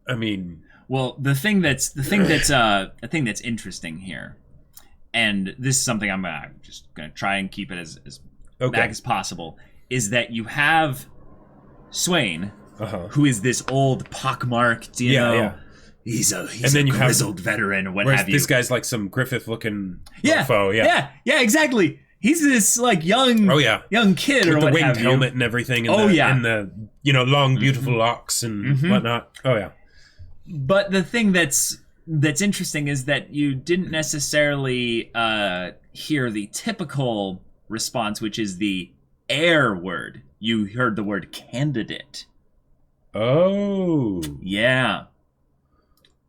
I mean, well, the thing that's interesting here, and this is something I'm just going to try and keep it as back as possible, is that you have Swain, who is this old pockmarked, you know. Yeah. He's a then you grizzled veteran or what whereas have you. This guy's like some Griffith-looking yeah, mofo. Yeah, exactly. He's this like young kid with or the what winged have helmet you. and everything. And the long beautiful locks and whatnot. Oh yeah. But the thing that's interesting is that you didn't necessarily hear the typical response, which is the heir word. You heard the word candidate. Oh. Yeah.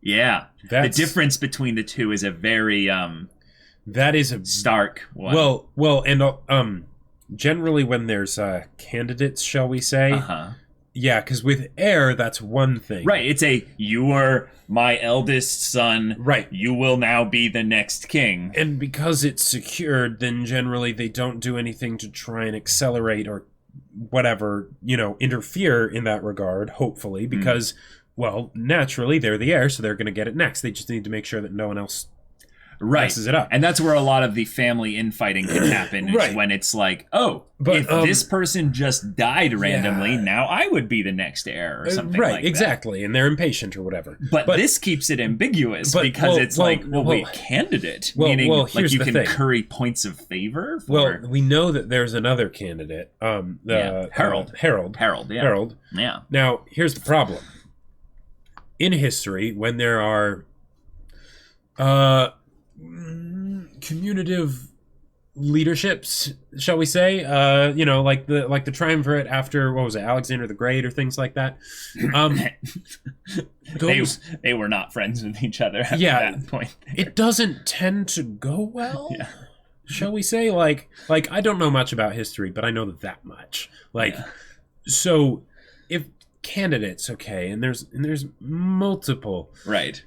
The difference between the two is a very that is a stark one. Well, and generally when there's candidates, shall we say? Yeah, because with heir, that's one thing. Right, it's you are my eldest son. Right. You will now be the next king. And because it's secured, then generally they don't do anything to try and accelerate or whatever, interfere in that regard, hopefully, because, well, naturally they're the heir, so they're going to get it next. They just need to make sure that no one else messes it up. And that's where a lot of the family infighting can happen, is when it's like, if this person just died randomly, now I would be the next heir or something like that. Right, exactly, and they're impatient or whatever. But this keeps it ambiguous because it's candidate, meaning like you can curry points of favor for... Well, we know that there's another candidate, Harold. Harold. Yeah. Now, here's the problem. In history, when there are commutative leaderships, shall we say, like the triumvirate after, what was it, Alexander the Great or things like that, they were not friends with each other at that point. It doesn't tend to go well. Shall we say? Like I don't know much about history, but I know that much. So if candidates, and there's multiple, right?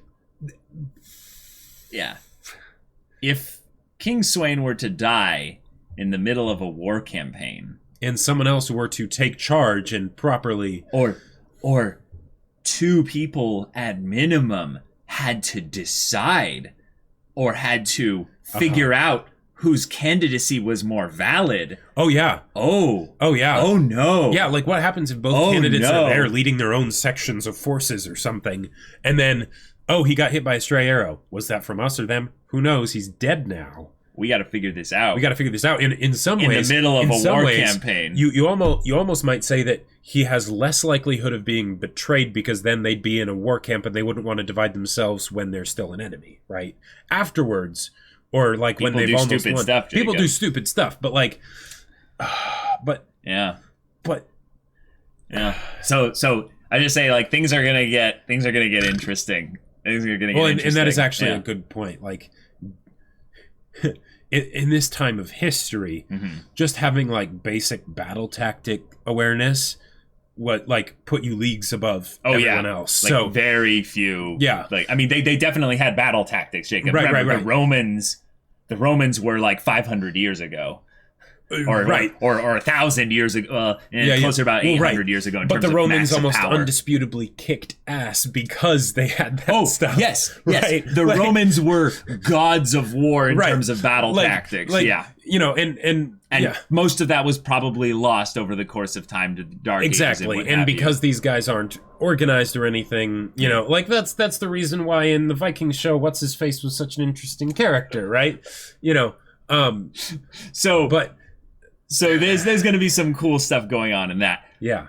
Yeah. If King Swain were to die in the middle of a war campaign, and someone else were to take charge and properly, or two people at minimum had to decide or had to figure out whose candidacy was more valid. Oh yeah. Oh yeah. Oh no. Yeah, like what happens if both candidates are there leading their own sections of forces or something, and then he got hit by a stray arrow. Was that from us or them? Who knows? He's dead now. we got to figure this out. We got to figure this out. In some in ways, the middle of a war campaign. You almost might say that he has less likelihood of being betrayed because then they'd be in a war camp and they wouldn't want to divide themselves when they're still an enemy, right? Afterwards, or like people when they've almost stupid won. Stuff, people do stupid stuff, but like, yeah. So I just say like things are gonna get interesting. Things are gonna get interesting. And that is actually a good point. Like. In this time of history, just having like basic battle tactic awareness put you leagues above everyone else. Like so very few. Yeah. Like I mean they definitely had battle tactics, Jacob. Right. The Romans were like 500 years ago. Or 1,000 years ago, closer about 800 years ago. But the Romans almost power. Undisputably kicked ass because they had that stuff. Yes. Right? The Romans were gods of war in terms of battle tactics. And most of that was probably lost over the course of time to the Dark Ages. Exactly, and because these guys aren't organized or anything, like that's the reason why in the Viking show, what's his face was such an interesting character, right? So there's going to be some cool stuff going on in that. Yeah.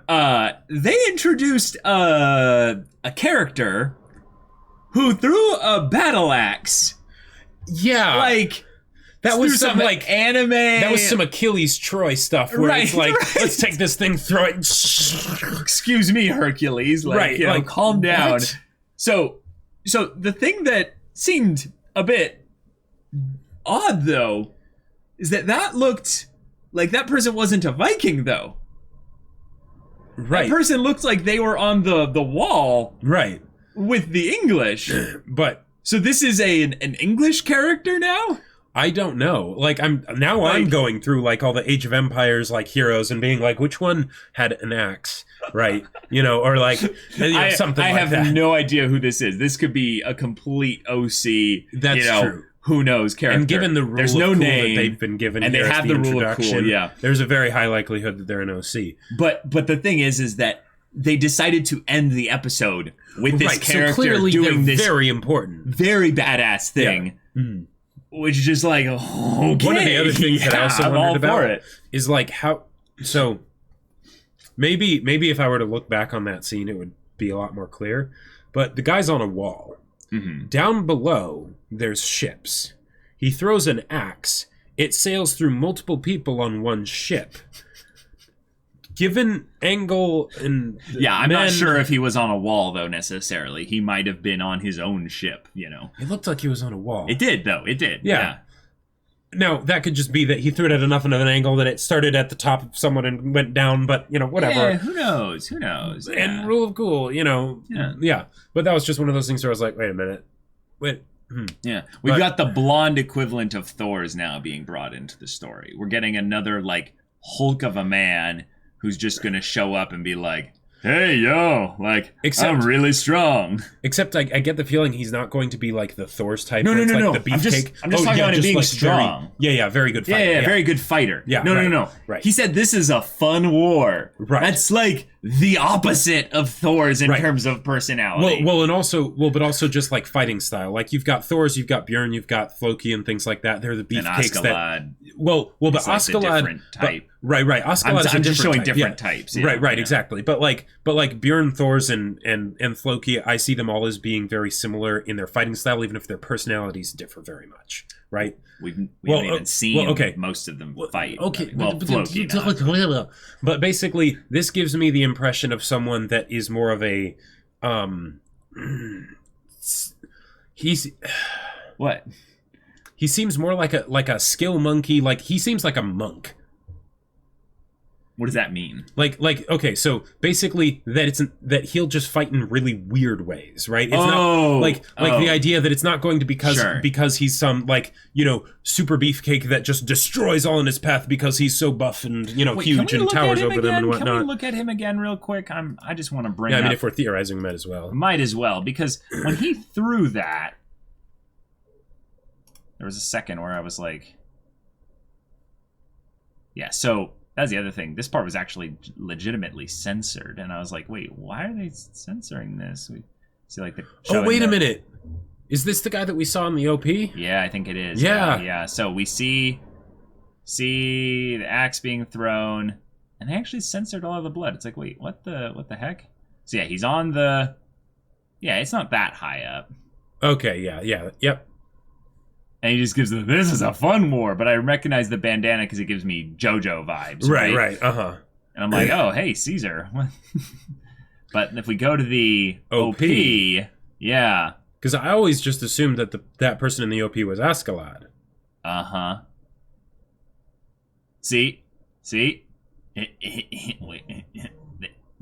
They introduced a character who threw a battle axe. Yeah. Like that was some like anime. That was some Achilles Troy stuff where it's like, let's take this thing, throw it. Excuse me, Hercules. Like, calm down. What? So the thing that seemed a bit odd though is that looked like that person wasn't a Viking, though. Right. That person looked like they were on the wall. Right. With the English. But so this is an English character now? I don't know. Like I'm going through like all the Age of Empires like heroes and being like, which one had an axe? Right. Or like something like that. I have no idea who this is. This could be a complete OC. That's true. Who knows character. And given the rule there's of no cool name, that they've been given and here they have the rule of cool, there's a very high likelihood that they're an OC. But the thing is that they decided to end the episode with this character so clearly doing this very important, very badass thing, which is just like, okay. One of the other things that I also wondered about is like how. So maybe if I were to look back on that scene, it would be a lot more clear. But the guy's on a wall. Down below, there's ships. He throws an axe. It sails through multiple people on one ship. Given angle and I'm not sure if he was on a wall though necessarily. He might have been on his own ship. It looked like he was on a wall. It did though. It did. Yeah. Now that could just be that he threw it at enough of an angle that it started at the top of someone and went down. But whatever. Yeah, who knows? Yeah. And rule of cool. Yeah. But that was just one of those things where I was like, wait a minute. Yeah, we've got the blonde equivalent of Thor's now being brought into the story. We're getting another like Hulk of a man who's just gonna show up and be like, hey, yo, like, I'm really strong. Except I get the feeling he's not going to be like the Thor's type. No. The beefcake. I'm just talking about him being like strong. Very good fighter. Yeah, very good fighter. Yeah, no. Right. He said this is a fun war. Right. That's like the opposite of Thor's in terms of personality. But also just like fighting style. Like you've got Thor's, you've got Bjorn, you've got Floki and things like that. They're the beefcakes that. But Askeladd, different type. Right. Askeladd I'm just showing type. different types. Right, exactly. But like Bjorn, Thor's, and Floki, I see them all as being very similar in their fighting style, even if their personalities differ very much. Right. We haven't even seen most of them fight. Okay. Floki. But basically, this gives me the impression of someone that is more of a he's what? He seems more like a skill monkey. Like he seems like a monk. What does that mean? Like okay, so basically that he'll just fight in really weird ways, right? It's not like the idea that it's not going to because he's some like, super beefcake that just destroys all in his path because he's so buff and huge and towers over them and whatnot. Can we look at him again real quick? I just want to bring up. I mean, if we're theorizing, might as well. Might as well, because when he threw that, there was a second where I was like, yeah, so that's the other thing. This part was actually legitimately censored, and I was like, "Wait, why are they censoring this?" We see, like the. Oh, wait a minute! Is this the guy that we saw in the OP? Yeah, I think it is. Yeah. Yeah. So we see the axe being thrown, and they actually censored all of the blood. It's like, wait, what the heck? So yeah, he's on the. Yeah, it's not that high up. Okay. Yeah. Yep. And he just gives the, this is a fun war, but I recognize the bandana because it gives me JoJo vibes. Right. Uh-huh. And I'm like, oh, hey, Caesar. But if we go to the OP, yeah. Because I always just assumed that that person in the OP was Askeladd. Uh-huh. See? Wait,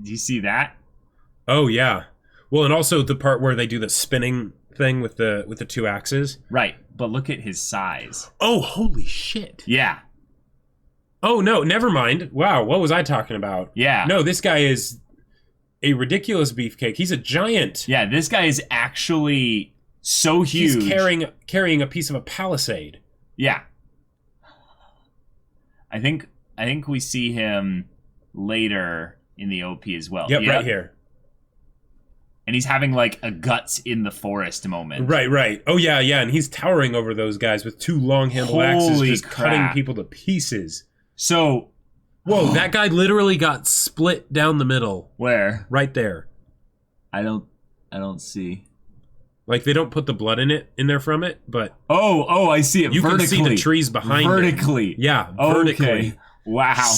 do you see that? Oh, yeah. Well, and also the part where they do the spinning thing with the two axes. Right, but look at his size. Oh, holy shit. Yeah. Oh, no, never mind. Wow, what was I talking about? Yeah. No, this guy is a ridiculous beefcake. He's a giant. Yeah, this guy is actually so huge. He's carrying a piece of a palisade. Yeah. I think we see him later in the OP as well. Yep. Right here. And he's having like a guts in the forest moment. Right. Oh, yeah, and he's towering over those guys with two long-handled axes, just crap. cutting people to pieces. So... Whoa, that guy literally got split down the middle. Where? Right there. I don't see. Like, they don't put the blood in there from it, but... Oh, I see it you vertically. can see the trees behind vertically. it. Yeah, vertically. Okay. Wow.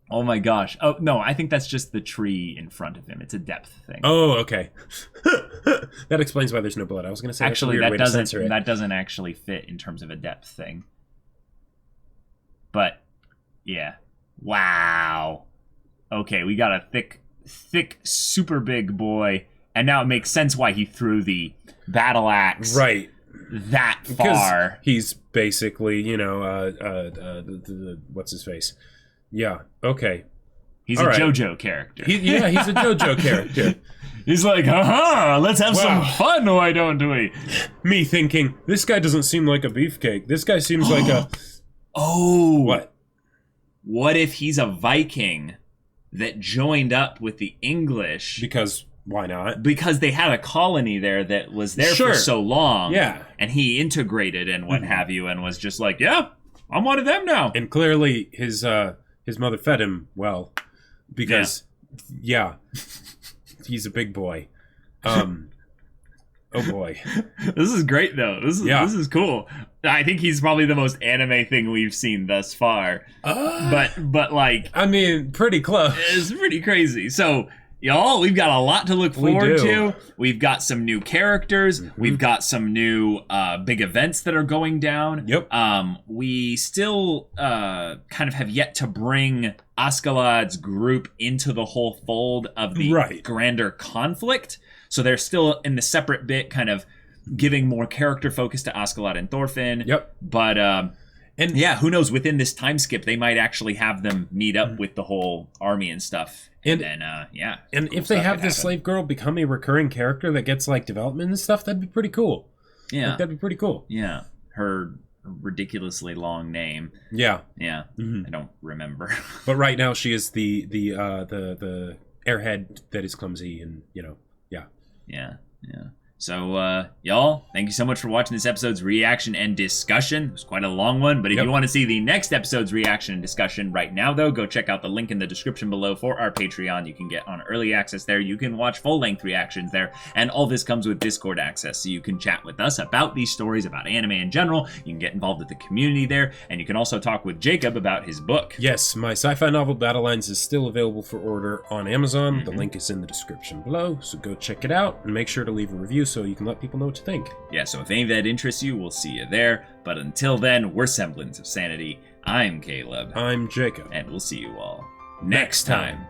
Oh my gosh. Oh, no, I think that's just the tree in front of him. It's a depth thing. Oh, okay. That explains why there's no blood. I was going to say actually, that doesn't actually fit in terms of a depth thing. But, yeah. Wow. Okay, we got a thick, super big boy. And now it makes sense why he threw the battle axe right that far. He's basically, what's his face? Yeah. Okay. He's All a right. JoJo character. He's a JoJo character. He's like, let's have some fun, why don't we? Me thinking, this guy doesn't seem like a beefcake. This guy seems like a... Oh. What? What if he's a Viking that joined up with the English? Because why not? Because they had a colony there that was there for so long. Yeah. And he integrated and what have you and was just like, yeah, I'm one of them now. And clearly his mother fed him well. Because, he's a big boy. Oh boy. This is great though. This is cool. I think he's probably the most anime thing we've seen thus far. But like, I mean, pretty close. It's pretty crazy. So, y'all, we've got a lot to look forward to. We've got some new characters. Mm-hmm. We've got some new big events that are going down. Yep. We still kind of have yet to bring Askeladd's group into the whole fold of the grander conflict. So they're still in the separate bit, kind of giving more character focus to Askeladd and Thorfinn. Yep. But, who knows, within this time skip, they might actually have them meet up with the whole army and stuff. And then, And if they have this slave girl become a recurring character that gets, like, development and stuff, that'd be pretty cool. Yeah. Like, that'd be pretty cool. Yeah. Her ridiculously long name. Yeah. Yeah. Mm-hmm. I don't remember. But right now she is the airhead that is clumsy and, Yeah. So, y'all, thank you so much for watching this episode's reaction and discussion. It was quite a long one, but if you want to see the next episode's reaction and discussion right now, though, go check out the link in the description below for our Patreon. You can get on early access there. You can watch full-length reactions there, and all this comes with Discord access, so you can chat with us about these stories, about anime in general. You can get involved with the community there, and you can also talk with Jacob about his book. Yes, my sci-fi novel Battle Lines is still available for order on Amazon. The link is in the description below, so go check it out, and make sure to leave a review so you can let people know what you think. Yeah, so if any of that interests you, we'll see you there. But until then, we're Semblance of Sanity. I'm Caleb. I'm Jacob. And we'll see you all next time.